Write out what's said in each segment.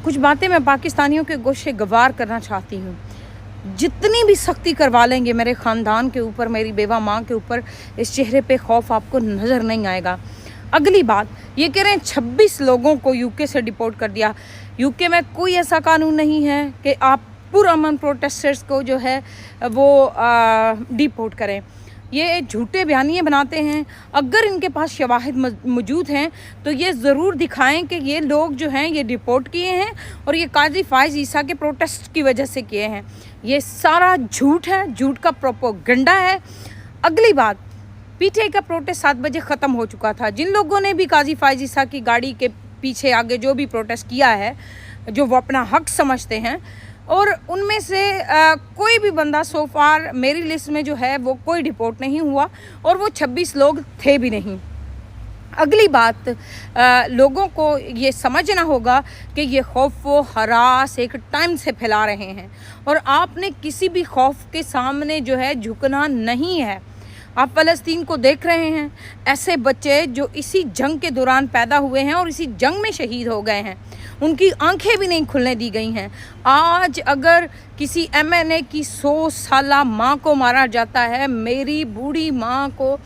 कुछ बातें मैं पाकिस्तानियों के गोशे गवार करना चाहती हूँ। जितनी भी सख्ती करवा लेंगे मेरे ख़ानदान के ऊपर, मेरी बेवा माँ के ऊपर, इस चेहरे पे खौफ आपको नज़र नहीं आएगा। अगली बात ये कह रहे हैं 26 लोगों को यूके से डिपोर्ट कर दिया। यूके में कोई ऐसा कानून नहीं है कि आप पुरअमन प्रोटेस्टर्स को जो है वो डिपोर्ट करें। ये झूठे बयानिए बनाते हैं। अगर इनके पास शवाहिद मौजूद हैं तो ये ज़रूर दिखाएं कि ये लोग जो हैं ये डिपोर्ट किए हैं और ये काजी फ़ाइज़ ईसा के प्रोटेस्ट की वजह से किए हैं। ये सारा झूठ है, झूठ का प्रोपोगंडा है। अगली बात, पीटीआई का प्रोटेस्ट 7 बजे ख़त्म हो चुका था। जिन लोगों ने भी काजी फ़ाइज़ ईसा की गाड़ी के पीछे आगे जो भी प्रोटेस्ट किया है, जो वो अपना हक समझते हैं, और उनमें से कोई भी बंदा सो फार मेरी लिस्ट में जो है वो कोई डिपोर्ट नहीं हुआ और वो 26 लोग थे भी नहीं। अगली बात, लोगों को ये समझना होगा कि ये खौफ व हरास एक टाइम से फैला रहे हैं और आपने किसी भी खौफ के सामने जो है झुकना नहीं है। आप फ़लस्तीन को देख रहे हैं, ऐसे बच्चे जो इसी जंग के दौरान पैदा हुए हैं और इसी जंग में शहीद हो गए हैं, उनकी आंखें भी नहीं खुलने दी गई हैं। आज अगर किसी एमएनए की 100 साला माँ को मारा जाता है, मेरी बूढ़ी माँ को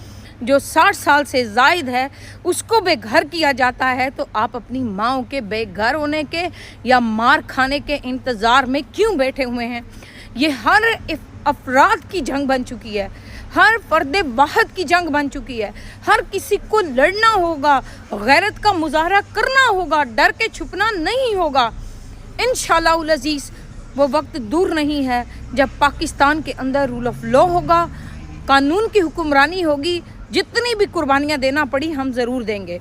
जो 60 साल से ज़ायद है उसको बेघर किया जाता है, तो आप अपनी माँओं के बेघर होने के या मार खाने के इंतज़ार में क्यों बैठे हुए हैं? ये हर अफराद की जंग बन चुकी है, हर फर्दे वाहद की जंग बन चुकी है। हर किसी को लड़ना होगा, गैरत का मुजाहरा करना होगा, डर के छुपना नहीं होगा। इंशाअल्लाह अज़ीज़ वो वक्त दूर नहीं है जब पाकिस्तान के अंदर रूल ऑफ लॉ होगा, कानून की हुक्मरानी होगी। जितनी भी कुर्बानियाँ देना पड़ी हम ज़रूर देंगे।